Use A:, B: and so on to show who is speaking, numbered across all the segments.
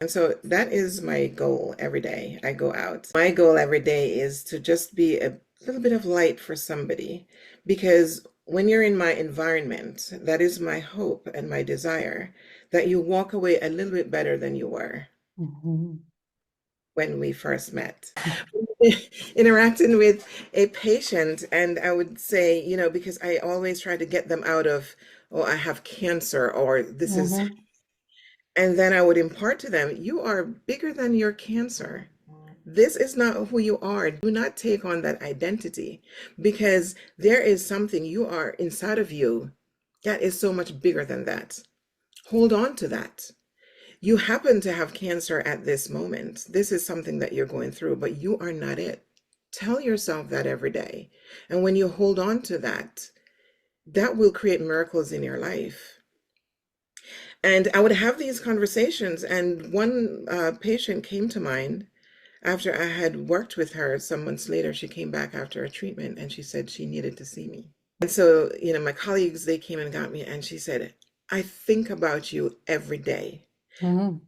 A: And so that is my goal every day I go out. My goal every day is to just be a little bit of light for somebody because when you're in my environment, that is my hope and my desire that you walk away a little bit better than you were
B: Mhm.
A: when we first met. Interacting with a patient, and I would say, because I always try to get them out of, oh, I have cancer, or this is,
B: Mhm.
A: and then I would impart to them, you are bigger than your cancer. This is not who you are. Do not take on that identity because there is something you are inside of you that is so much bigger than that. Hold on to that. You happen to have cancer at this moment. This is something that you're going through, but you are not it. Tell yourself that every day. And when you hold on to that, that will create miracles in your life. And I would have these conversations, and one patient came to mind after I had worked with her. Some months later, she came back after a treatment and she said she needed to see me. And so, my colleagues, they came and got me, and she said, I think about you every day.
B: Mhm.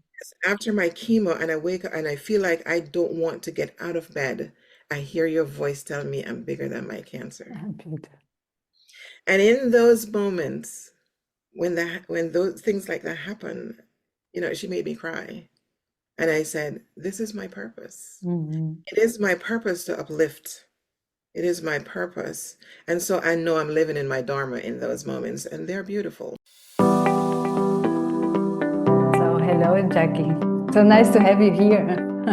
A: After my chemo, and I wake up and I feel like I don't want to get out of bed, I hear your voice telling me I'm bigger than my cancer.
B: Beautiful.
A: And in those moments, when those things like that happen, she made me cry. And I said, this is my purpose.
B: Mhm.
A: It is my purpose to uplift. It is my purpose. And so I know I'm living in my dharma in those moments, and they're beautiful.
B: So, hello, Jackie. So nice to have you here.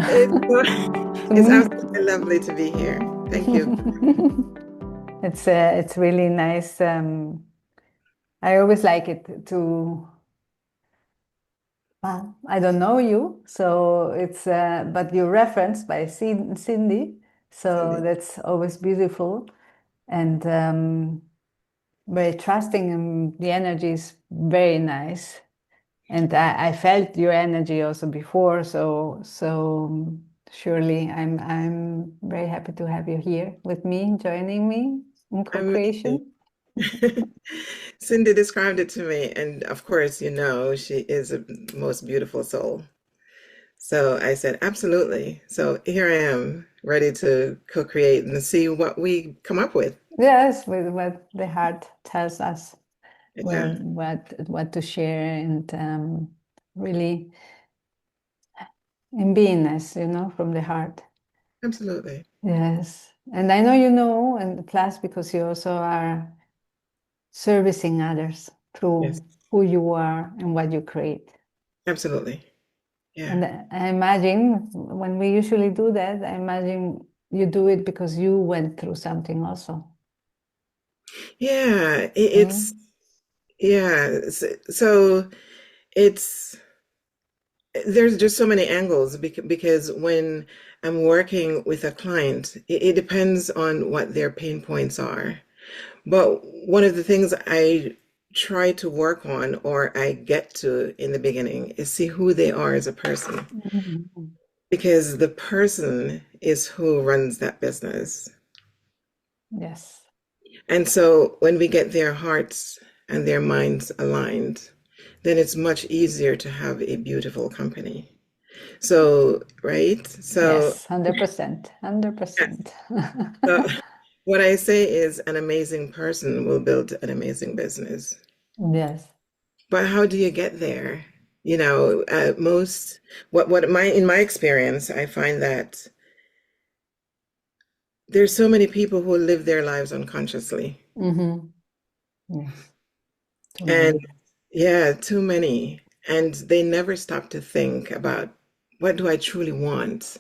A: It's,
B: To
A: it's
B: me.
A: absolutely lovely to be here. Thank you.
B: It's really nice. I always like it to. I don't know you, so it's but you're referenced by Cindy, so
A: Cindy.
B: that's always beautiful and very trusting, and the energy is very nice. And I felt your energy also before, so surely I'm very happy to have you here with me, joining me in
A: Amazing.
B: co-creation.
A: Cindy described it to me, and of course, she is a most beautiful soul. So I said, absolutely. So here I am, ready to co-create and see what we come up with.
B: Yes, with what the heart tells us,
A: Yeah,
B: what to share, and really in beingness, from the heart.
A: absolutely.
B: Yes, and I know you know, and plus because you also are servicing others
A: Yes,
B: through who you are and what you create.
A: absolutely. Yeah.
B: And I imagine when we usually do that, I imagine you do it because you went through something also.
A: Yeah, it's,
B: Mm.
A: yeah. So it's, there's just so many angles because when I'm working with a client, it depends on what their pain points are. But one of the things I try to work on or I get to in the beginning is see who they are as a person
B: Mhm.
A: because the person is who runs that business.
B: Yes.
A: And so when we get their hearts and their minds aligned, then it's much easier to have a beautiful company. So, right? So,
B: Yes, 100%.
A: yeah.
B: 100%.
A: So what I say is an amazing person will build an amazing business.
B: Yes.
A: But how do you get there? Most what my in my experience, I find that there's so many people who live their lives unconsciously.
B: Hmm. Yes. Too
A: And
B: many.
A: yeah, too many. And they never stop to think about what do I truly want?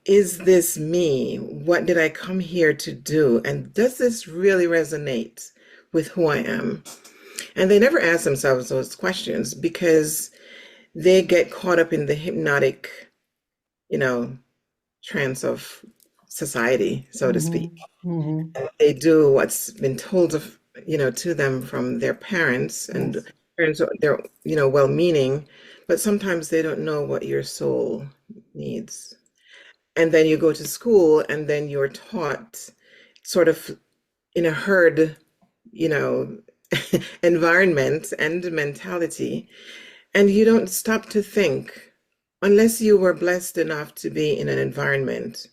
A: Is this me? What did I come here to do? And does this really resonate with who I am? And they never ask themselves those questions because they get caught up in the hypnotic, you know, trance of society, so to speak.
B: Hmm. Hmm.
A: They do what's been told to them from their parents, and
B: Yes.
A: parents they're, well-meaning, but sometimes they don't know what your soul needs. And then you go to school and then you're taught sort of in a herd, you know, environment and mentality, and you don't stop to think. unless you were blessed enough to be in an environment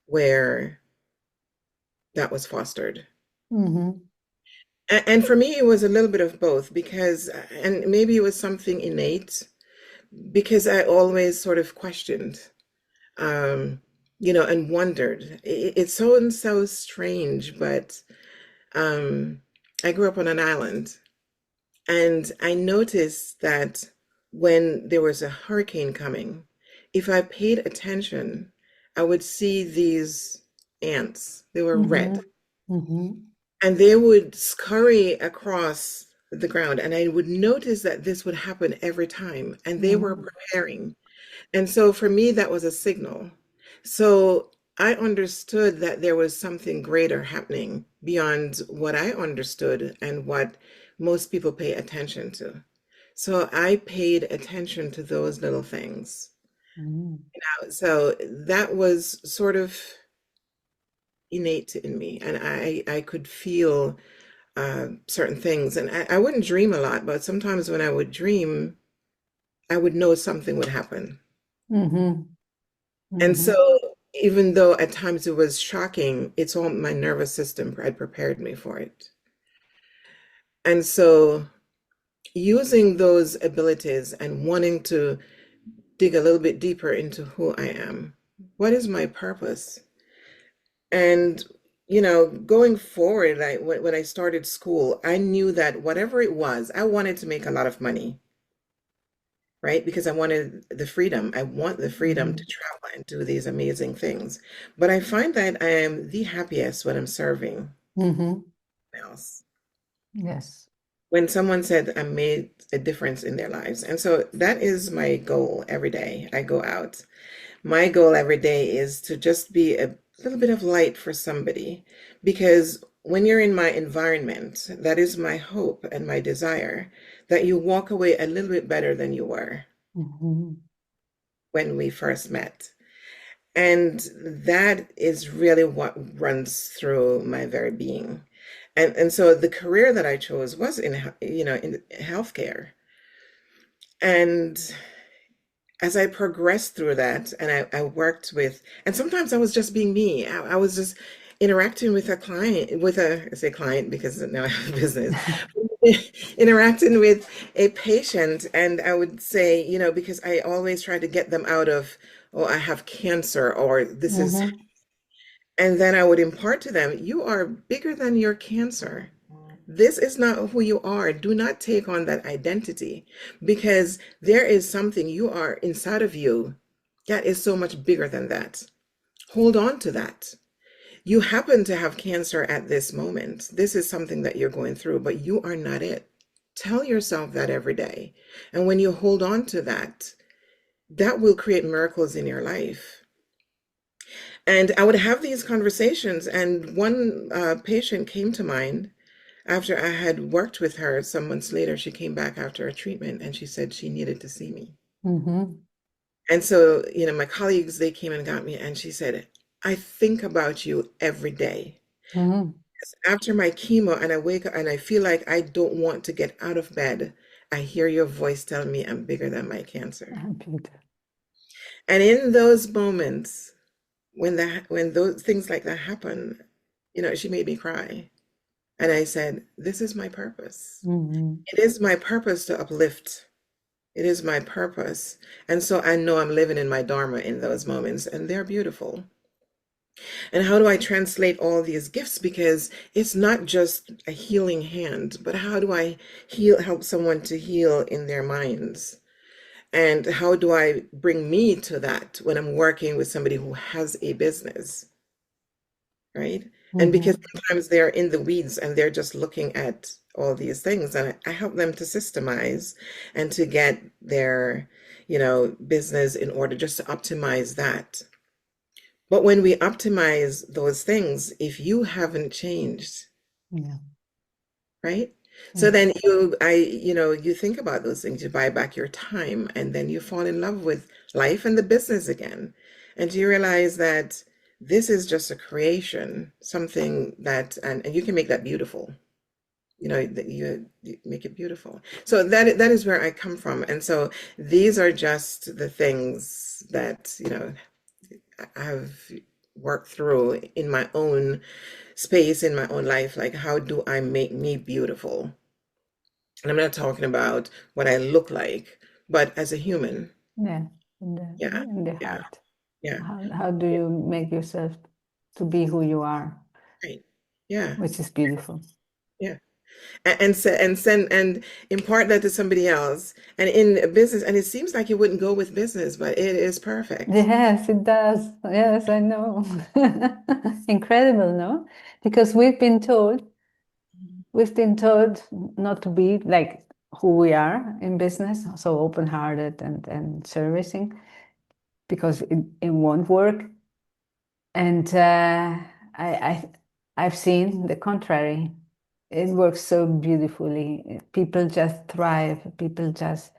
A: where that was fostered.
B: Mm-hmm.
A: And for me, it was a little bit of both because, and maybe it was something innate because I always sort of questioned, um, and wondered. It's so strange, but um, I grew up on an island, and I noticed that when there was a hurricane coming, if I paid attention, I would see these ants. They were red,
B: Mm-hmm. Mm-hmm.
A: and they would scurry across the ground, and I would notice that this would happen every time, and they were
B: Mm-hmm.
A: preparing. And so for me, that was a signal. So I understood that there was something greater happening beyond what I understood and what most people pay attention to. So I paid attention to those little things.
B: Mm-hmm.
A: So that was sort of innate in me, and I could feel certain things. And I wouldn't dream a lot, but sometimes when I would dream, I would know something would happen.
B: Mm-hmm.
A: And
B: Mm-hmm.
A: so, even though at times it was shocking, it's all my nervous system had prepared me for it. And so, using those abilities and wanting to dig a little bit deeper into who I am, what is my purpose? And, going forward, when I started school, I knew that whatever it was, I wanted to make a lot of money, right? Because I wanted the freedom. I want the freedom to travel and do these amazing things. But I find that I am the happiest when I'm serving
B: Mm-hmm.
A: else.
B: Yes.
A: When someone said I made a difference in their lives. And so that is my goal every day I go out. My goal every day is to just be a little bit of light for somebody. Because when you're in my environment, that is my hope and my desire that you walk away a little bit better than you were
B: Mm-hmm.
A: when we first met. And that is really what runs through my very being. And so the career that I chose was in healthcare. And as I progressed through that, and I worked with, and sometimes I was just being me. I was just interacting with a client, I say client because now I have a business, interacting with a patient, and I would say, because I always try to get them out of, oh, I have cancer, or this is,
B: Mm-hmm.
A: and then I would impart to them, you are bigger than your cancer. This is not who you are. Do not take on that identity because there is something you are inside of you that is so much bigger than that. Hold on to that. You happen to have cancer at this moment. This is something that you're going through, but you are not it. Tell yourself that every day. And when you hold on to that, that will create miracles in your life. And I would have these conversations, and one patient came to mind. After I had worked with her, some months later, she came back after a treatment and she said she needed to see me.
B: Mm-hmm.
A: And so, my colleagues, they came and got me, and she said, I think about you every day.
B: Mm-hmm.
A: After my chemo, and I wake up and I feel like I don't want to get out of bed, I hear your voice telling me I'm bigger than my cancer.
B: Beautiful.
A: And in those moments, when those things like that happen, she made me cry. And I said, this is my purpose.
B: Mm-hmm.
A: It is my purpose to uplift. It is my purpose. And so I know I'm living in my dharma in those moments, and they're beautiful. And how do I translate all these gifts? Because it's not just a healing hand, but how do I help someone to heal in their minds? And how do I bring me to that when I'm working with somebody who has a business? Right? And because
B: Mm-hmm.
A: sometimes they're in the weeds and they're just looking at all these things, and I help them to systemize and to get their, business in order, just to optimize that. But when we optimize those things, if you haven't changed,
B: Yeah.
A: right? So
B: Yes.
A: then you think about those things, you buy back your time, and then you fall in love with life and the business again. And you realize that this is just a creation, something that, and you can make that beautiful. that you make it beautiful. So that is where I come from. And so these are just the things that, I've worked through in my own space, in my own life. Like, how do I make me beautiful? And I'm not talking about what I look like, but as a human.
B: Yeah, in
A: Yeah,
B: the
A: yeah,
B: heart.
A: yeah,
B: How do you make yourself to be who you are,
A: right. Yeah,
B: which is beautiful.
A: yeah. And impart that to somebody else. And in a business, and it seems like it wouldn't go with business, but it is perfect.
B: Yes, it does. Yes, I know. Incredible, no? Because we've been told not to be like who we are in business, so open-hearted and servicing, because it won't work. And I I've seen the contrary. It works so beautifully. People just thrive. People just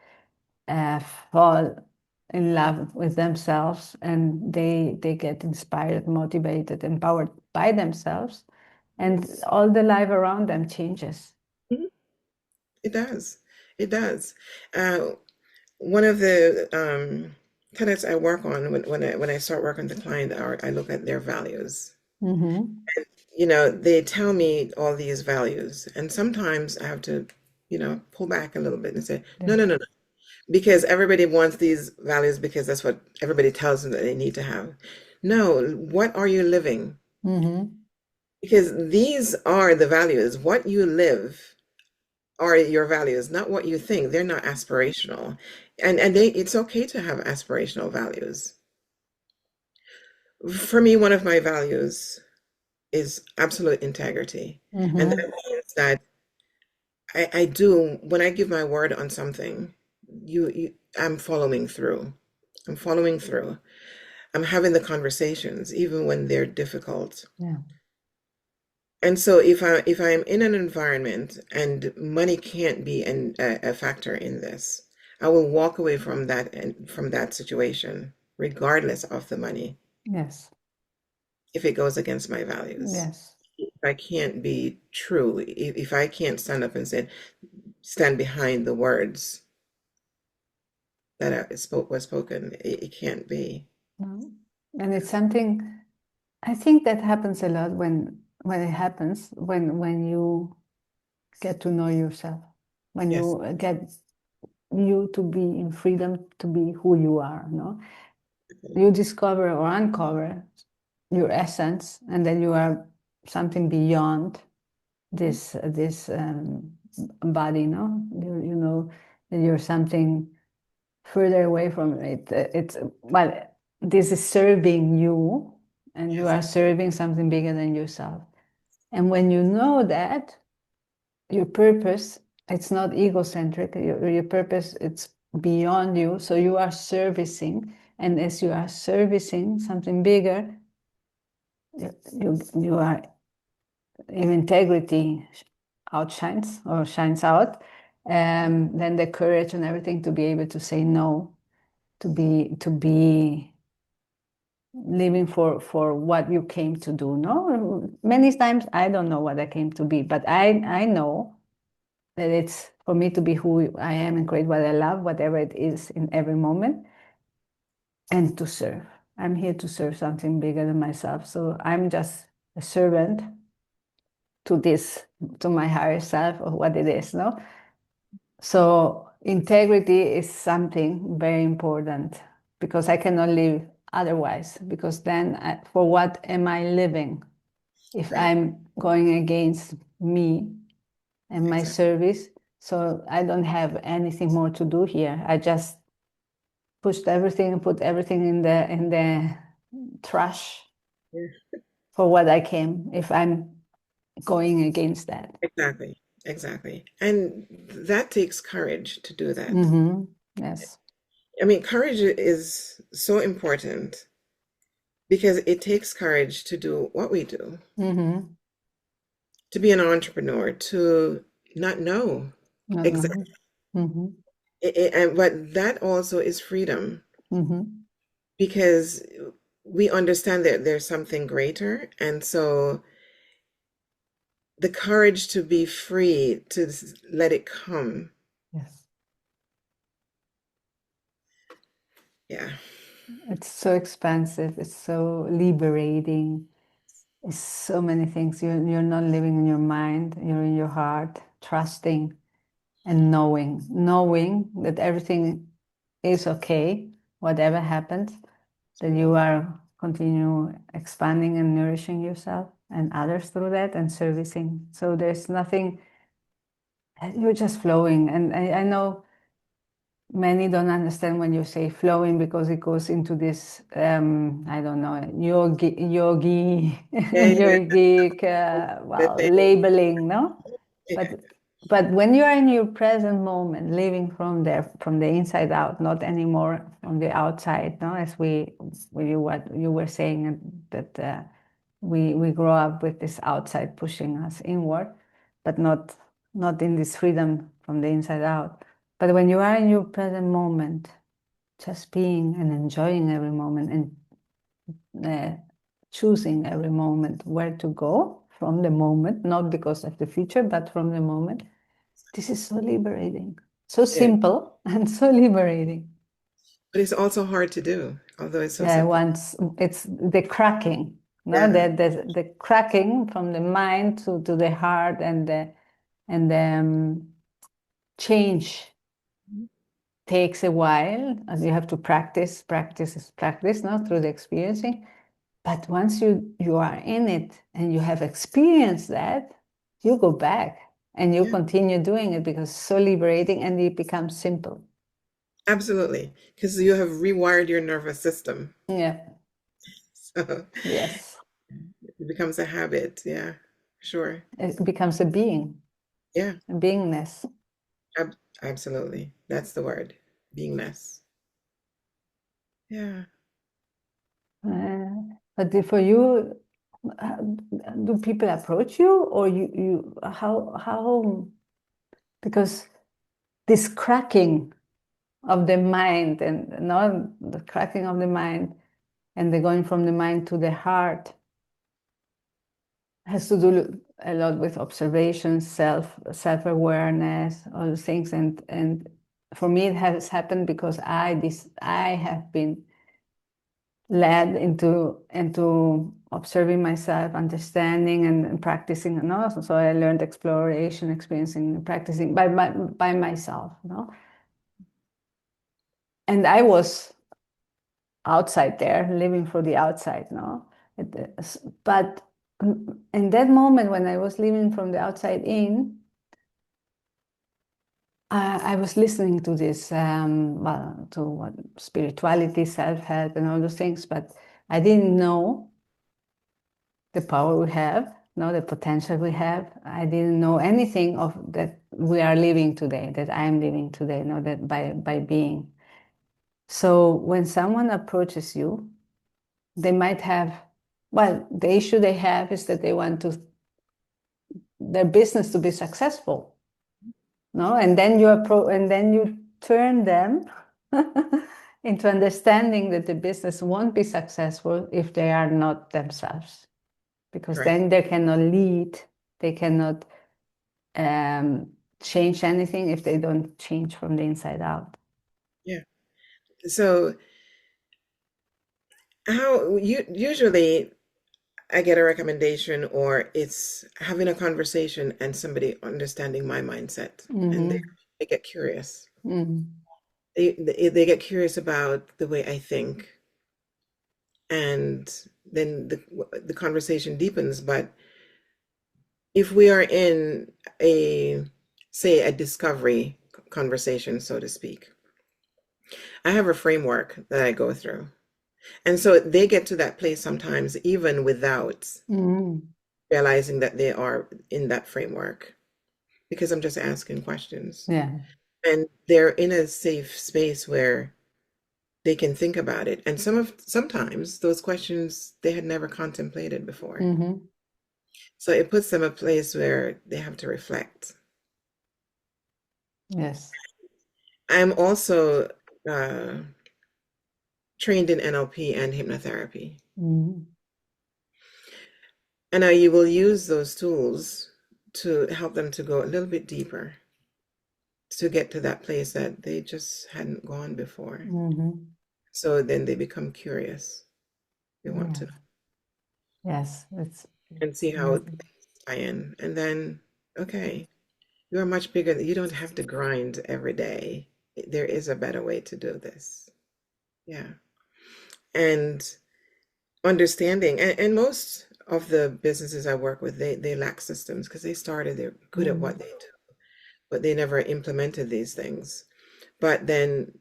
B: fall in love with themselves, and they get inspired, motivated, empowered by themselves, and all the life around them changes.
A: Mhm. It does. It does. Uh, One of the tenets I work on when I start working with the client are I look at their values.
B: Mm-hmm.
A: They tell me all these values, and sometimes I have to, pull back a little bit and say,
B: Yeah.
A: no, no, no, no, because everybody wants these values because that's what everybody tells them that they need to have. No, what are you living?
B: Mm-hmm.
A: Because these are the values. What you live are your values, not what you think. They're not aspirational. And it's okay to have aspirational values. For me, one of my values is absolute integrity. And
B: Mm-hmm.
A: that means that I do, when I give my word on something, I'm following through. I'm following through. I'm having the conversations, even when they're difficult.
B: Yeah.
A: And so if I'm in an environment and money can't be a factor in this, I will walk away from that and from that situation, regardless of the money,
B: Yes.
A: if it goes against my values.
B: Yes.
A: If I can't be true, if I can't stand up and stand behind the words that was spoken, it can't be.
B: No. And it's something I think that happens a lot when it happens when you get to know yourself, when
A: Yes.
B: you get you to be in freedom to be who you are, no? You discover or uncover your essence, and then you are something beyond this body, no? You know that you're something further away from it. It's well, this is serving you, and you
A: Yes.
B: are serving something bigger than yourself. And when you know that, your purpose, it's not egocentric, your purpose, it's beyond you. So you are servicing, and as you are servicing something bigger, you are, your integrity outshines or shines out. Then the courage and everything to be able to say no, to be living for what you came to do. No, many times I don't know what I came to be, but I know that it's for me to be who I am and create what I love, whatever it is in every moment, and to serve. I'm here to serve something bigger than myself. So I'm just a servant to this, to my higher self or what it is, no? So integrity is something very important because I cannot live otherwise, because then for what am I living if
A: Right.
B: I'm going against me and my
A: Exactly.
B: service? So I don't have anything more to do here. I just pushed everything and put everything in the trash
A: Yeah.
B: for what I came if I'm going against that.
A: Exactly. Exactly. And that takes courage to do that.
B: Mm-hmm. Yes.
A: I mean, courage is so important because it takes courage to do what we do,
B: Mm-hmm.
A: to be an entrepreneur, to not know
B: Not
A: exactly.
B: know. Mm-hmm.
A: But that also is freedom
B: Mm-hmm.
A: because we understand that there's something greater. And so the courage to be free, to let it come.
B: Yes.
A: Yeah.
B: It's so expansive. It's so liberating. It's so many things. You're not living in your mind. You're in your heart, trusting and knowing that everything is okay, whatever happens, that you are continue expanding and nourishing yourself and others through that and servicing. So there's nothing, you're just flowing. And I know many don't understand when you say flowing because it goes into this, I don't know, yogi,
A: Yeah, yeah.
B: yogic,
A: The
B: well,
A: thing.
B: labeling, no?
A: Yeah.
B: But when you are in your present moment, living from there, from the inside out, not anymore from the outside, no? As what you were saying that we grow up with this outside pushing us inward, but not in this freedom from the inside out. But when you are in your present moment, just being and enjoying every moment and choosing every moment where to go from the moment, not because of the future, but from the moment. This is so liberating, so
A: Yeah.
B: simple and so liberating.
A: But it's also hard to do, although it's so
B: Yeah,
A: simple.
B: once it's the cracking, no,
A: Yeah.
B: the cracking from the mind to the heart and the change takes a while, as you have to practice, no, through the experiencing. But once you are in it and you have experienced that, you go back and you
A: Yeah.
B: continue doing it because it's so liberating and it becomes simple.
A: Absolutely. Because you have rewired your nervous system.
B: Yeah.
A: So
B: Yes.
A: it becomes a habit. Yeah. Sure.
B: It becomes a being,
A: Yeah.
B: a beingness.
A: Ab Absolutely. That's the word. Beingness. Yeah.
B: But for you, uh, do people approach you or you how because this cracking of the mind and not the cracking of the mind and the going from the mind to the heart has to do a lot with observation, self-awareness, all those things. And for me, it has happened because I have been led into observing myself, understanding and practicing. No? So I learned exploration, experiencing, practicing by myself. No? And I was outside there, living for the outside. No? But in that moment when I was living from the outside in, I was listening to this, well, to what, spirituality, self-help, and all those things, but I didn't know the power we have, no, the potential we have. I didn't know anything of that we are living today, that I am living today, no, that by being. So when someone approaches you, they might have, well, the issue they have is that they want their business to be successful, no, and then you turn them into understanding that the business won't be successful if they are not themselves, because
A: Correct.
B: then they cannot lead, they cannot change anything if they don't change from the inside out.
A: Yeah. So how you usually I get a recommendation or it's having a conversation and somebody understanding my mindset and
B: Mm-hmm.
A: they get curious.
B: Mm-hmm.
A: They get curious about the way I think and then the conversation deepens. But if we are in a, say, a discovery conversation, so to speak, I have a framework that I go through. And so they get to that place sometimes even without
B: Mm-hmm.
A: realizing that they are in that framework because I'm just asking questions.
B: Yeah.
A: And they're in a safe space where they can think about it. And sometimes those questions they had never contemplated before.
B: Mm-hmm.
A: So it puts them a place where they have to reflect.
B: Yes.
A: I'm also uh, trained in NLP and hypnotherapy.
B: Mm-hmm.
A: And you will use those tools to help them to go a little bit deeper, to get to that place that they just hadn't gone before. So then they become curious. They want to know
B: Yes,
A: and see how things tie in. And then, okay, you are much bigger. You don't have to grind every day. There is a better way to do this. Yeah. And understanding, and most of the businesses I work with, they lack systems because they started, they're good at what they do, but they never implemented these things. But then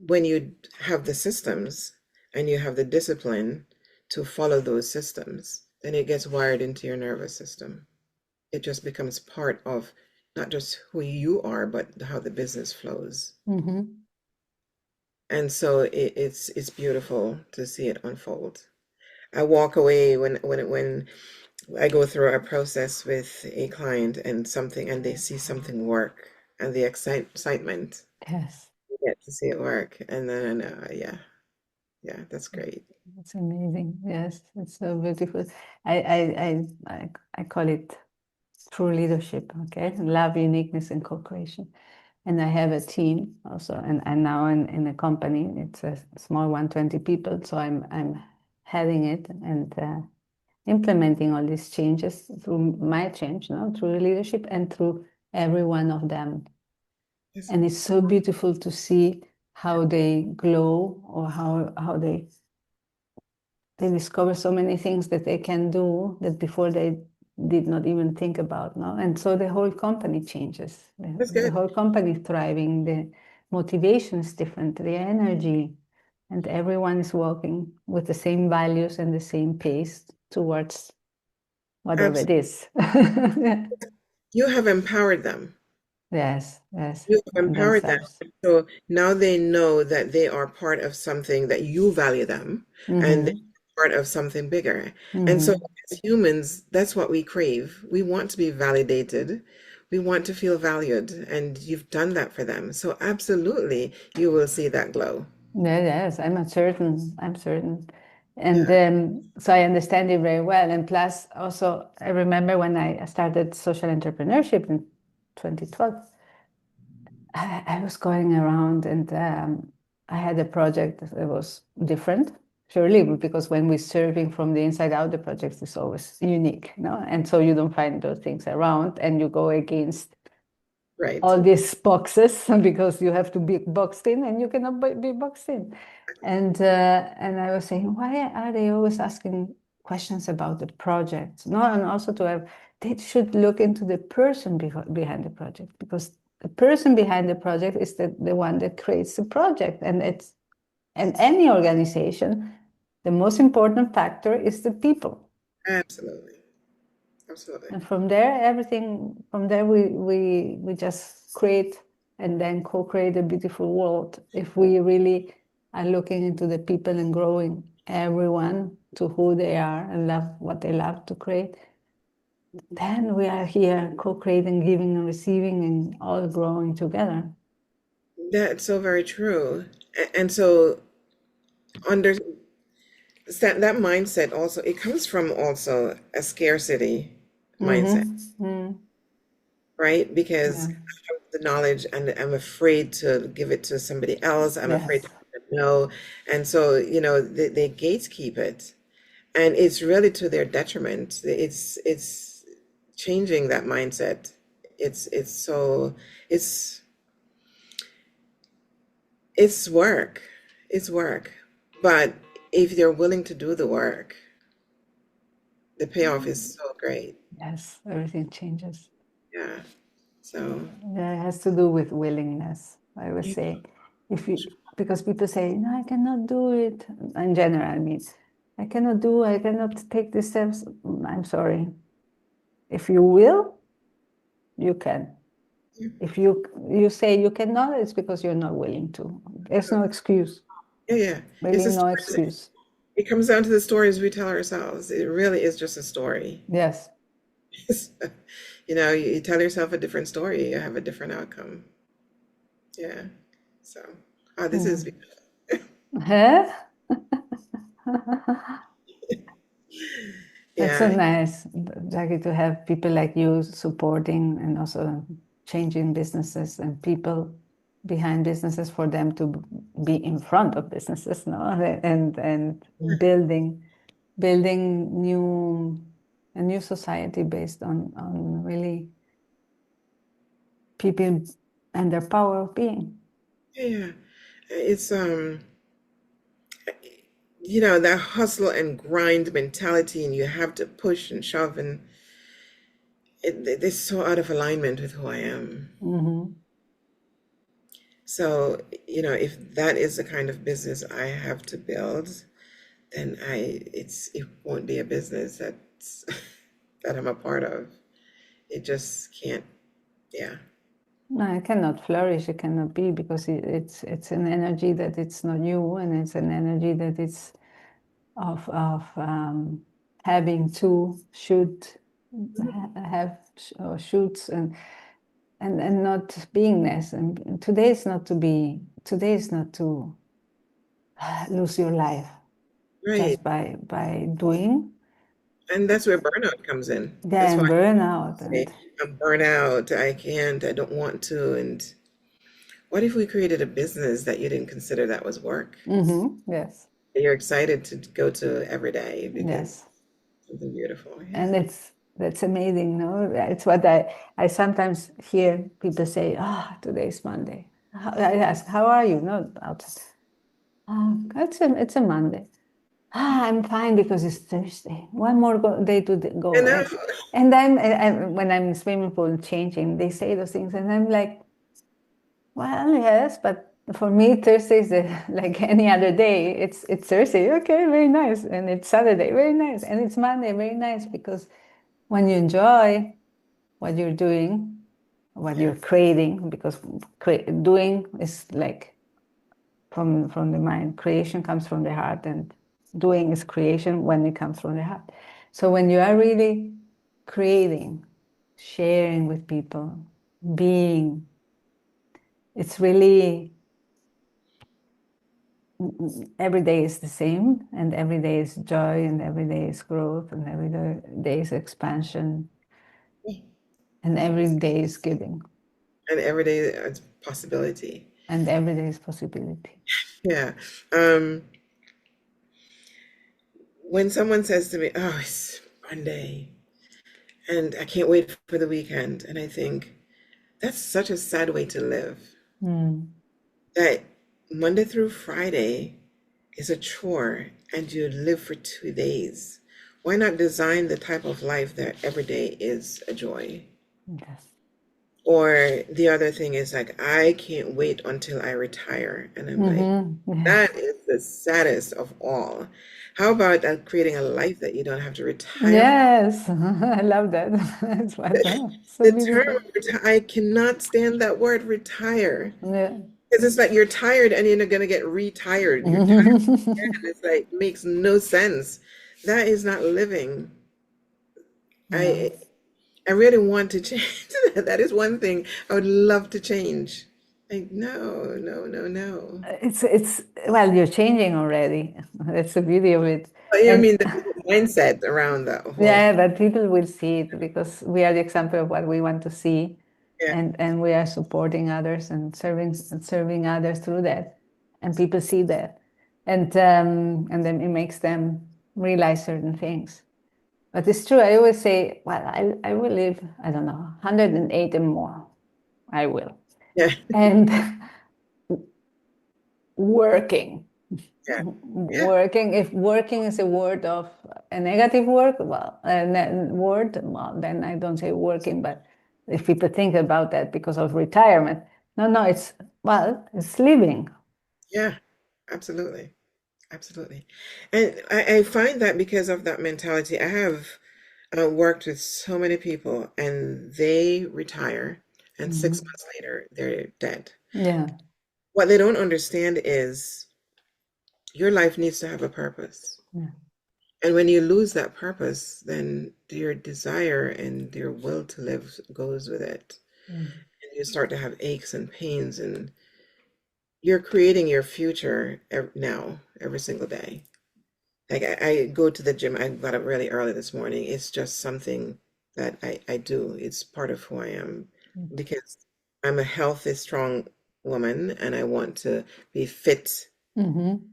A: when you have the systems and you have the discipline to follow those systems, then it gets wired into your nervous system. It just becomes part of not just who you are, but how the business flows. And so it's beautiful to see it unfold. I walk away when I go through a process with a client and they see something work, and the excitement,
B: Yes,
A: you get to see it work, and then yeah, that's great.
B: it's amazing. Yes, it's so beautiful. I call it true leadership. Okay, love, uniqueness, and co-creation. And I have a team also, and I'm now in a company. It's a small one, 20 people. So I'm heading it and implementing all these changes through my change, through leadership and through every one of them.
A: Yes.
B: And it's so beautiful to see how they glow, or how they discover so many things that they can do that before they did not even think about. No? And so the whole company changes.
A: That's
B: The
A: good.
B: whole company is thriving. The motivation is different, the energy, and everyone is walking with the same values and the same pace towards whatever it
A: Absolutely.
B: is.
A: You have empowered them.
B: Yes, yes,
A: You have
B: and
A: empowered them.
B: themselves.
A: So now they know that they are part of something, that you value them, and they're part of something bigger. And so as humans, that's what we crave. We want to be validated. We want to feel valued, and you've done that for them. So absolutely, you will see that glow.
B: Yes, I'm certain. I'm certain. And
A: Yeah,
B: so I understand it very well. And plus, also, I remember when I started social entrepreneurship in 2012, I was going around and I had a project that was different, surely, because when we're serving from the inside out, the project is always unique, And so you don't find those things around, and you go against
A: right.
B: all these boxes because you have to be boxed in, and you cannot be boxed in. And I was saying, why are they always asking questions about the project? No, and also they should look into the person behind the project, because the person behind the project is the one that creates the project, and any organization, the most important factor is the people.
A: Absolutely. Absolutely.
B: And from there, everything from there we just create and then co-create a beautiful world. If we really are looking into the people and growing everyone to who they are and love what they love to create, then we are here co-creating, giving and receiving, and all growing together.
A: That's so very true. And so understand that mindset also, it comes from also a scarcity mindset, right? Because
B: Yeah.
A: I have the knowledge and I'm afraid to give it to somebody else. I'm afraid
B: Yes.
A: to know. And so, they gatekeep it. And it's really to their detriment. It's changing that mindset. It's so it's it's work. It's work. But if they're willing to do the work, the payoff is so great.
B: Yes, everything changes.
A: Yeah. So
B: Yeah, it has to do with willingness, I would
A: yeah,
B: say. Because people say, no, I cannot do it. In general, I mean, I cannot take the steps. I'm sorry. If you will, you can. If you say you cannot, it's because you're not willing to. There's no excuse.
A: yeah, yeah. It's
B: Really
A: a
B: no
A: story.
B: excuse.
A: It comes down to the stories we tell ourselves. It really is just a story.
B: Yes.
A: You tell yourself a different story, you have a different outcome. Yeah. So, this is
B: Mm. Huh? That's so
A: Yeah,
B: nice, Jackie, to have people like you supporting and also changing businesses and people behind businesses for them to be in front of businesses, no? And building a new society based on really people and their power of being.
A: yeah. It's you know, that hustle and grind mentality, and you have to push and shove, and it's so out of alignment with who I am.
B: Mm-hmm.
A: So, you know, if that is the kind of business I have to build, then it won't be a business that's that I'm a part of. It just can't, yeah.
B: No, it cannot flourish. It cannot be because it's an energy that it's not you, and it's an energy that it's of having to should have or shoots and not beingness. And today is not to be. Today is not to lose your life
A: Right.
B: just by doing.
A: And that's where burnout comes in. That's why
B: Then burnout
A: I say
B: and
A: I'm burnt out. I can't, I don't want to. And what if we created a business that you didn't consider that was work?
B: yes,
A: You're excited to go to every day because
B: yes.
A: something beautiful. Yeah.
B: And that's amazing, no? It's what I sometimes hear people say, ah, today's Monday. I ask, how are you? No, outside. It's a Monday. Ah, I'm fine because it's Thursday. One more day to
A: You
B: go.
A: know?
B: And when I'm in swimming pool changing, they say those things, and I'm like, well, yes, but for me, Thursday is like any other day. It's Thursday, okay, very nice, and it's Saturday, very nice, and it's Monday, very nice, because when you enjoy what you're doing, what
A: Yeah.
B: you're creating, because doing is like from the mind. Creation comes from the heart, and doing is creation when it comes from the heart. So when you are really creating, sharing with people, being, it's really every day is the same, and every day is joy, and every day is growth, and every day is expansion, and every day is giving,
A: And every day it's possibility.
B: and every day is possibility.
A: Yeah. Um, when someone says to me, "Oh, it's Monday, and I can't wait for the weekend," and I think that's such a sad way to live.
B: Mm.
A: That Monday through Friday is a chore, and you live for 2 days. Why not design the type of life that every day is a joy?
B: Yes.
A: Or the other thing is like, I can't wait until I retire. And I'm like,
B: Yes.
A: that is the saddest of all. How about creating a life that you don't have to retire from?
B: Yes. I love that. That's what, so
A: The term
B: beautiful.
A: I cannot stand that word retire.
B: Yeah.
A: Because it's like you're tired and you're going to get retired. You're tired and it's like makes no sense. That is not living.
B: No.
A: I I really want to change that. That is one thing I would love to change. Like, no, no, no, no.
B: It's well, you're changing already. That's the beauty of it.
A: I
B: And
A: mean, the mindset around that whole
B: yeah,
A: thing.
B: but people will see it because we are the example of what we want to see,
A: Yeah,
B: and we are supporting others and serving others through that, and people see that, and then it makes them realize certain things. But it's true. I always say, well, I will live, I don't know, 108 and more. I will.
A: yeah,
B: And working.
A: yeah, yeah,
B: Working, if working is a word of a negative word, well, word, well, then I don't say working, but if people think about that because of retirement, no, it's, well, it's living.
A: yeah. Absolutely, absolutely. And I find that because of that mentality, I have worked with so many people, and they retire, and six
B: Mhm.
A: months later, they're dead.
B: Yeah.
A: What they don't understand is your life needs to have a purpose.
B: Yeah.
A: And when you lose that purpose, then your desire and your will to live goes with it.
B: Mm.
A: And you start to have aches and pains, and you're creating your future now, every single day. Like I go to the gym. I got up really early this morning. It's just something that I do. It's part of who I am because I'm a healthy, strong woman and I want to be fit
B: Mm-hmm.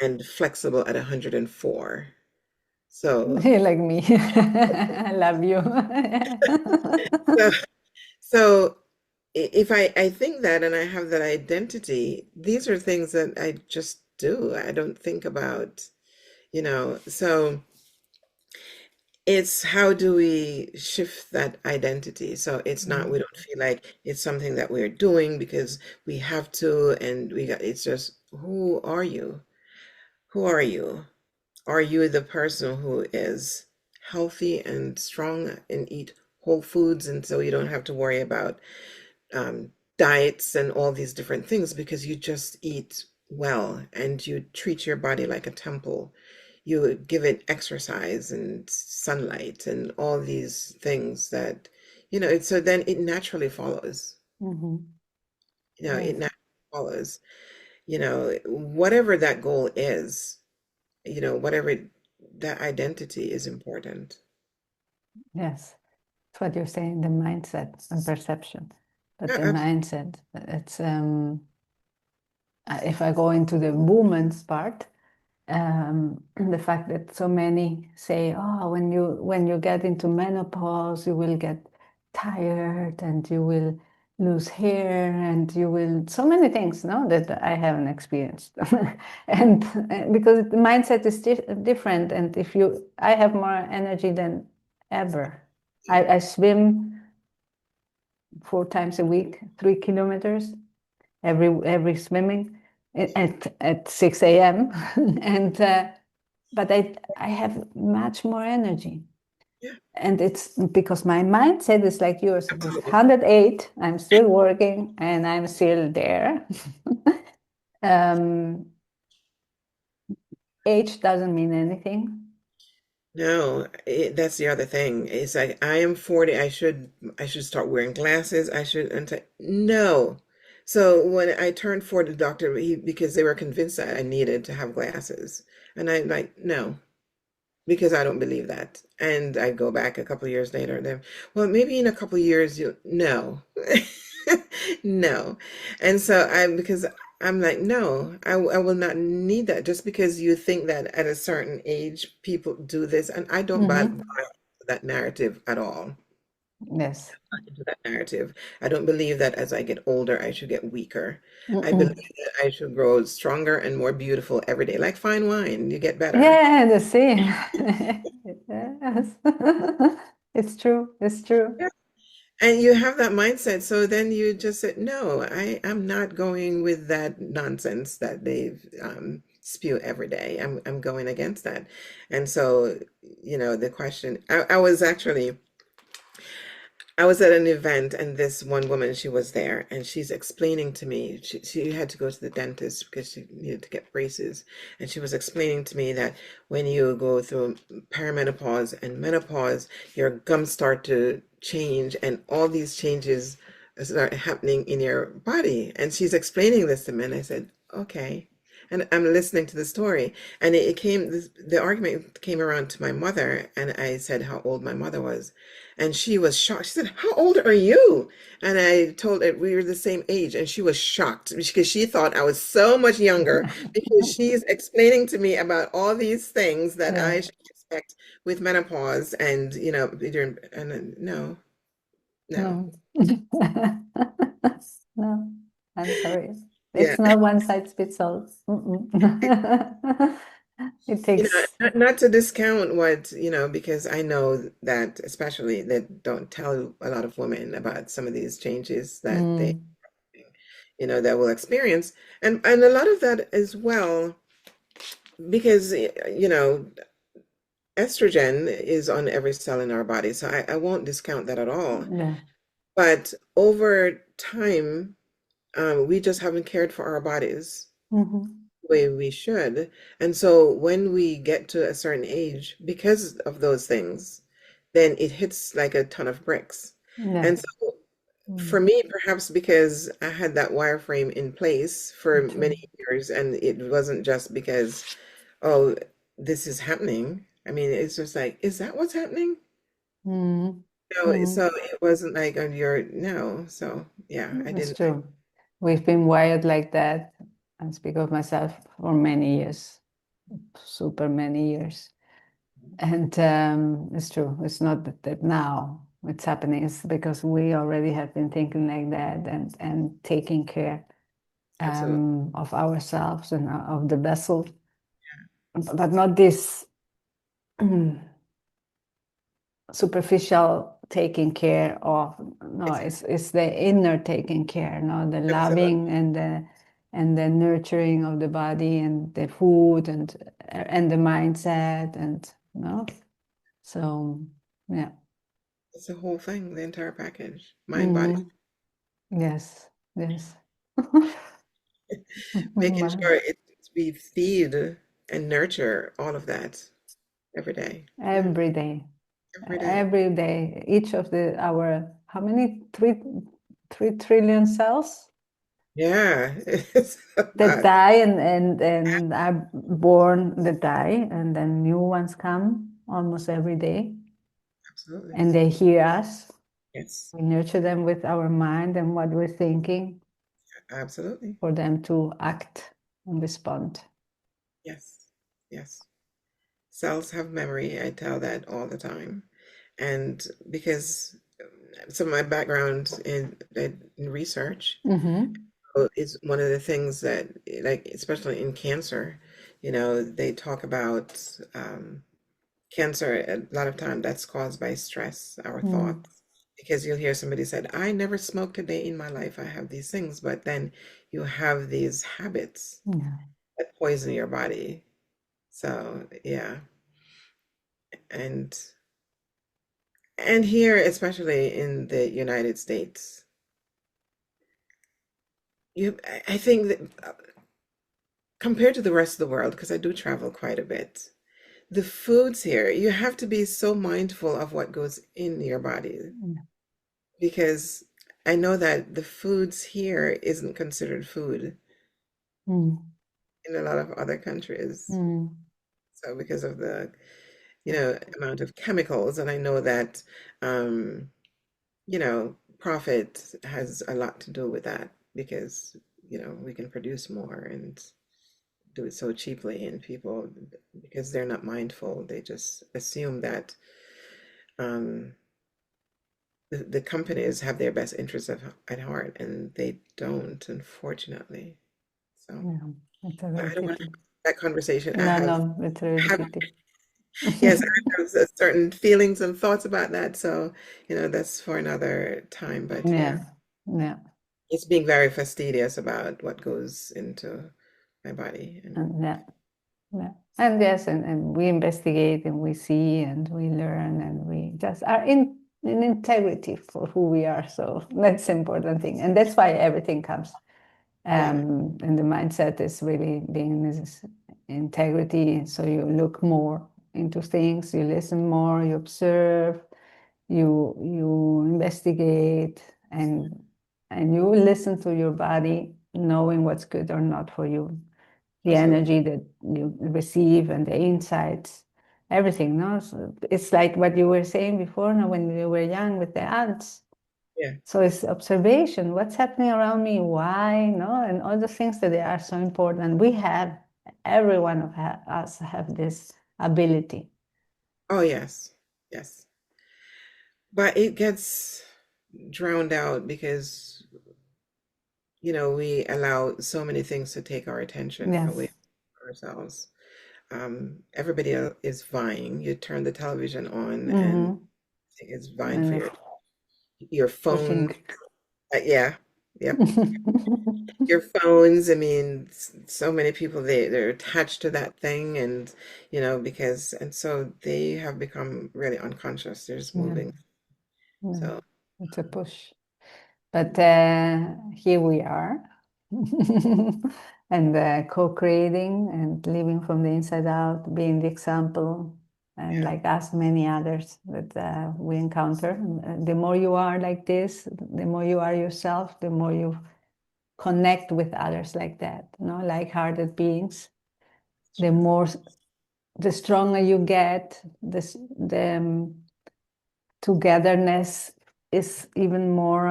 A: and flexible at 104. So,
B: Like me. I love you.
A: so, so if I think that and I have that identity, these are things that I just do. I don't think about, so it's how do we shift that identity? So it's not, we
B: Mm,
A: don't feel like it's something that we're doing because we have to, and it's just, who are you? Who are you? Are you the person who is healthy and strong and eat whole foods, and so you don't have to worry about diets and all these different things because you just eat well and you treat your body like a temple. You give it exercise and sunlight and all these things that, so then it naturally follows.
B: mhm.
A: It
B: Yes,
A: naturally follows, whatever that goal is, whatever that identity is important.
B: yes. It's what you're saying, the mindset and perception. But
A: Yeah,
B: the mindset, it's if I go into the woman's part, the fact that so many say, "Oh, when you get into menopause, you will get tired and you will lose hair and you will so many things, no, that I haven't experienced." And because the mindset is different, and if I have more energy than ever. I swim 4 times a week, 3 kilometers every swimming at 6 a.m. and but I have much more energy.
A: yeah,
B: And it's because my mindset is like yours. With
A: absolutely.
B: 108, I'm still working and I'm still there. um, Age doesn't mean anything.
A: No, that's the other thing. It's like I am 40. I should start wearing glasses. I should no. So when I turned 40, the doctor because they were convinced that I needed to have glasses, and I'm like, no, because I don't believe that. And I go back a couple of years later, and then, well, maybe in a couple of years you no. No. And so because I'm like, no, I will not need that just because you think that at a certain age people do this. And I don't buy
B: Mm-hmm.
A: that narrative at all.
B: Yes.
A: Not into that narrative. I don't believe that as I get older, I should get weaker. I believe
B: Mm-mm.
A: that I should grow stronger and more beautiful every day. Like fine wine, you get better.
B: Yeah, the same. Yes. It's true. It's true.
A: Yeah. And you have that mindset. So then you just said, no, I am not going with that nonsense that they spew every day. I'm going against that. And so, the question, I was at an event and this one woman, she was there and she's explaining to me, she had to go to the dentist because she needed to get braces. And she was explaining to me that when you go through perimenopause and menopause, your gums start to change and all these changes start happening in your body. And she's explaining this to me and I said, okay. And I'm listening to the story. And the argument came around to my mother and I said how old my mother was. And she was shocked. She said, how old are you? And I told her we were the same age. And she was shocked because she thought I was so much younger because she's explaining to me about all these things that
B: Yeah.
A: I should expect with menopause and, no, no.
B: No. No, I'm sorry.
A: Yeah.
B: It's not one size fits all. Mm-mm. It takes,
A: Not to discount what, because I know that especially that don't tell a lot of women about some of these changes that they,
B: mm,
A: that will experience. And a lot of that as well, because, estrogen is on every cell in our body. So I won't discount that at all.
B: yeah.
A: But over time, we just haven't cared for our bodies
B: Hmm.
A: way we should. And so when we get to a certain age, because of those things, then it hits like a ton of bricks. And
B: Yes.
A: so for
B: Mm,
A: me, perhaps because I had that wireframe in place for
B: true.
A: many years, and it wasn't just because, oh, this is happening. I mean, it's just like, is that what's happening?
B: Mm.
A: No,
B: Mm.
A: so it wasn't like on your no. So yeah, I
B: It's
A: didn't.
B: true. We've been wired like that. I speak of myself for many years, super many years. And it's true. It's not that now it's happening. It's because we already have been thinking like that and taking care
A: Absolutely.
B: of ourselves and of the vessel, but not this superficial taking care of. No, it's the inner taking care, no, the
A: Absolutely.
B: loving and the nurturing of the body and the food and the mindset and no. So yeah.
A: It's the whole thing, the entire package, mind, body,
B: Mhm. Yes, yes.
A: making
B: Wow.
A: sure we feed and nurture all of that every day. Yeah,
B: Every day,
A: every day.
B: every day, each of our how many 3 trillion cells
A: Yeah, it's a
B: that
A: lot.
B: die and are born that die, and then new ones come almost every day,
A: Absolutely.
B: and they hear us.
A: Yes,
B: We nurture them with our mind and what we're thinking
A: absolutely.
B: for them to act and respond.
A: Yes, yes. Cells have memory. I tell that all the time. And because some of my background in research
B: Mm-hmm.
A: is one of the things that, like, especially in cancer, they talk about cancer a lot of time that's caused by stress, our
B: Mm.
A: thoughts. Because you'll hear somebody said, I never smoked a day in my life. I have these things, but then you have these habits
B: Yeah.
A: that poison your body. So yeah. And here, especially in the United States, I think that compared to the rest of the world, because I do travel quite a bit, the foods here, you have to be so mindful of what goes in your body
B: Yeah.
A: because I know that the foods here isn't considered food
B: Mm.
A: in a lot of other countries.
B: Mm.
A: So because of the, amount of chemicals, and I know that, um, profit has a lot to do with that because, we can produce more and do it so cheaply, and people, because they're not mindful, they just assume that um, the companies have their best interests at heart, and they don't, unfortunately. So,
B: Yeah. It's a
A: but
B: real
A: I don't want to
B: pity.
A: have that conversation.
B: No, no, it's a real
A: Have
B: pity.
A: yes, I have certain feelings and thoughts about that. So, that's for another time. But yeah,
B: Yeah, yeah.
A: it's being very fastidious about what goes into my body. And
B: Yeah, yeah. And yes, and we investigate and we see and we learn and we just are in integrity for who we are. So that's the important thing. And that's why everything comes.
A: yeah,
B: And the mindset is really being this integrity. So you look more into things, you listen more, you observe, you investigate, and you listen to your body, knowing what's good or not for you, the
A: absolutely.
B: energy that you receive and the insights, everything. No, so it's like what you were saying before, no, when you were young with the ants.
A: Yeah.
B: So it's observation, what's happening around me, why, no, and all the things that they are so important. We have, every one of us have this ability.
A: Oh, yes. Yes. But it gets drowned out because, we allow so many things to take our attention away
B: Yes.
A: from ourselves. Everybody is vying. You turn the television on and
B: Mm-hmm.
A: it's vying for
B: And
A: your phone.
B: pushing.
A: Yeah. Yep. Your phones, I mean, so many people they're attached to that thing, and because and so they have become really unconscious. They're just
B: Yeah,
A: moving.
B: yeah,
A: So
B: it's a push. But here we are, and co-creating and living from the inside out, being the example, and
A: yeah,
B: like us, many others that we encounter. The more you are like this, the more you are yourself, the more you connect with others like that, like-hearted beings, the more the stronger you get, the togetherness is even more,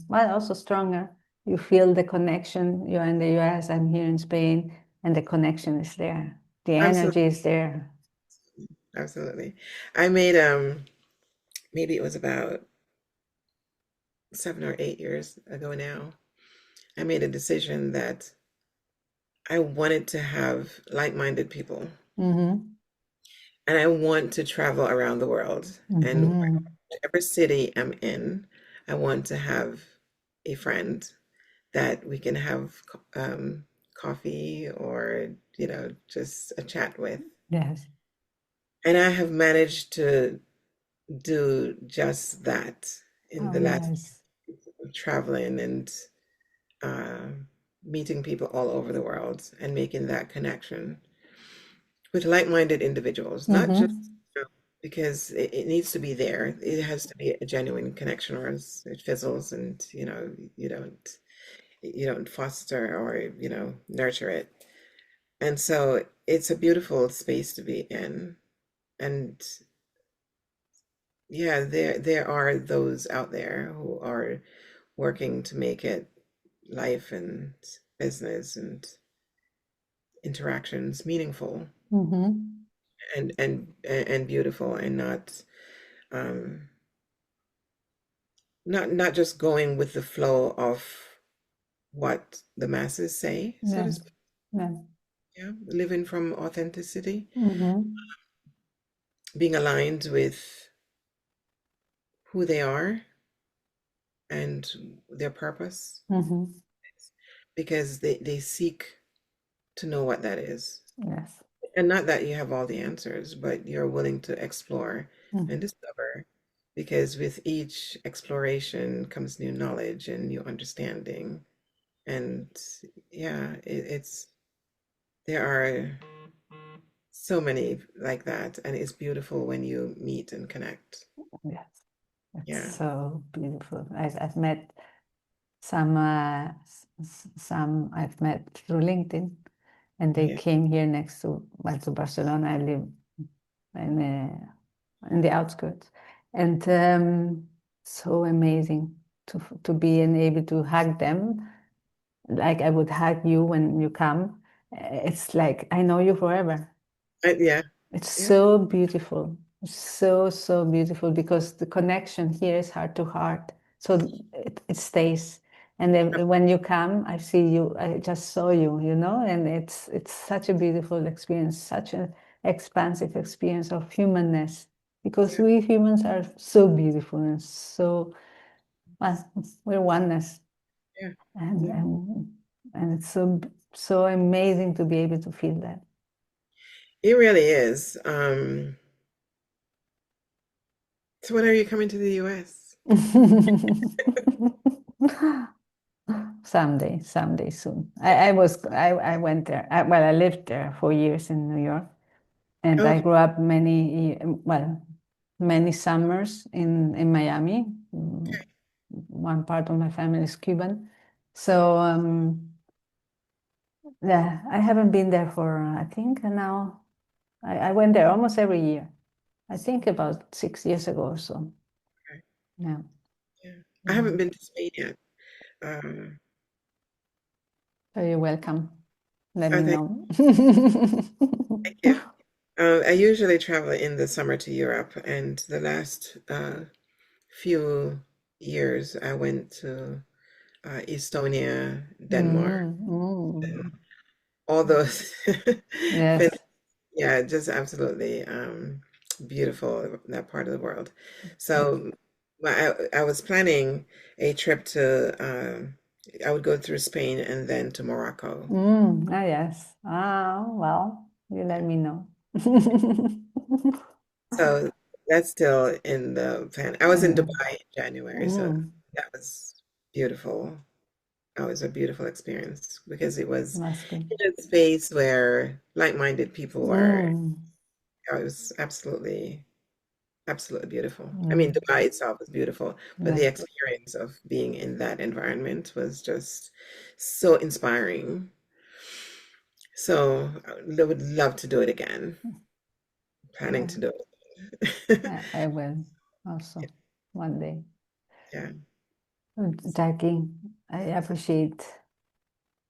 B: well, also stronger. You feel the connection. You're in the US, I'm here in Spain, and the connection is there. The
A: Absolutely,
B: energy is there.
A: absolutely. I made maybe it was about 7 or 8 years ago now. I made a decision that I wanted to have like-minded people,
B: Mm-hmm.
A: and I want to travel around the world. And
B: Mm-hmm.
A: whatever city I'm in, I want to have a friend that we can have coffee or, just a chat with.
B: Yes.
A: And I have managed to do just that in
B: Oh,
A: the last
B: nice.
A: of traveling and uh, meeting people all over the world and making that connection with like-minded individuals, not just
B: Mm-hmm.
A: because it needs to be there. It has to be a genuine connection, or else it fizzles, and you don't foster or nurture it. And so it's a beautiful space to be in. And yeah, there are those out there who are working to make it life and business and interactions meaningful
B: Mm-hmm.
A: and beautiful, and um not just going with the flow of what the masses say, so to
B: Yes.
A: speak.
B: Yes.
A: Yeah, living from authenticity,
B: Mm-hmm.
A: being aligned with who they are and their purpose,
B: Mm-hmm.
A: because they seek to know what that is.
B: Yes.
A: And not that you have all the answers, but you're willing to explore
B: Mm.
A: and discover, because with each exploration comes new knowledge and new understanding. And yeah, there are so many like that, and it's beautiful when you meet and connect.
B: Yes. It's
A: Yeah,
B: so beautiful. I've met some some I've met through LinkedIn, and they
A: yeah.
B: came here next to, well, to Barcelona. I live in the outskirts, and so amazing to be able to hug them like I would hug you when you come. It's like I know you forever.
A: Yeah,
B: It's
A: yeah.
B: so beautiful, so, so beautiful, because the connection here is heart to heart. So it stays. And then when you come, I see you, I just saw you, and it's such a beautiful experience, such an expansive experience of humanness, because
A: Yeah,
B: we humans are so beautiful and so, well, we're oneness.
A: yeah,
B: And,
A: yeah.
B: and, and it's so, so amazing to be able to feel that.
A: It really is. So when are you coming to the US?
B: Someday soon. I went there. Well, I lived there for years in New York, and I
A: Okay,
B: grew up many summers in Miami. One part of my family is Cuban, so yeah, I haven't been there for I think now. I went there almost every year. I think about 6 years ago or so.
A: okay,
B: Yeah,
A: yeah. I
B: yeah.
A: haven't been to Spain yet. Um,
B: So you're welcome. Let
A: I
B: me
A: think,
B: know.
A: thank you. I usually travel in the summer to Europe, and the last few years I went to Estonia, Denmark,
B: Mm, mm.
A: all those.
B: Yes.
A: Yeah, just absolutely beautiful, that part of the world.
B: Yes.
A: So I was planning a trip to I would go through Spain and then to Morocco.
B: Ah, yes. Ah, well, you let me know.
A: So that's still in the plan. I was in
B: Yeah.
A: Dubai in January, so
B: Mm,
A: that was beautiful. That was a beautiful experience because it was
B: must be.
A: in a space where like-minded people were.
B: Mm,
A: It was absolutely beautiful. I mean,
B: mm,
A: Dubai itself is beautiful, but the
B: yes.
A: experience of being in that environment was just so inspiring. So I would love to do it again. planning
B: Yeah,
A: to do it.
B: I will also one day.
A: Yeah.
B: Jacqui, I appreciate,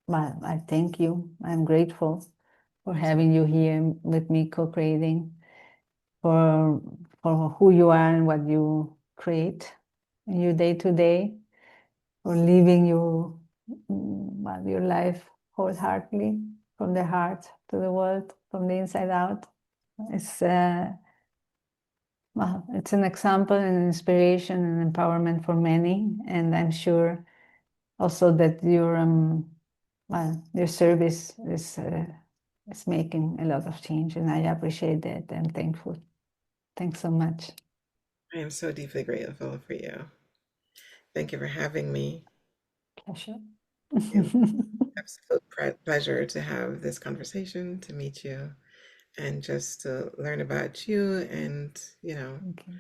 B: well, I thank you. I'm grateful for having you here with me, co-creating, for who you are and what you create in your day to day, for living well, your life wholeheartedly, from the heart to the world, from the inside out. It's well, it's an example and an inspiration and empowerment for many, and I'm sure also that well, your service is making a lot of change, and I appreciate that. I'm thankful. Thanks so much.
A: I am so deeply grateful for you. Thank you for having me.
B: Pleasure.
A: It was absolute pleasure to have this conversation, to meet you, and just to learn about you and,
B: Okay.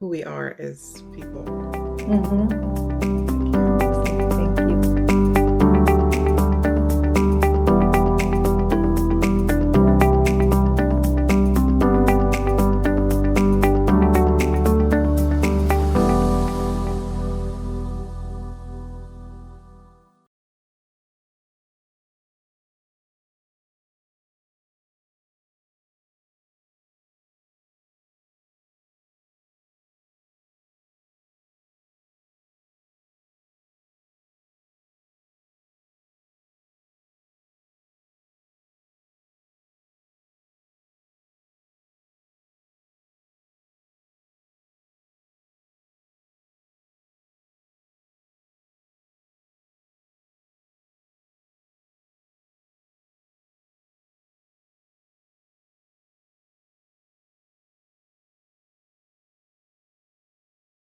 A: who we are as people.
B: Mm-hmm.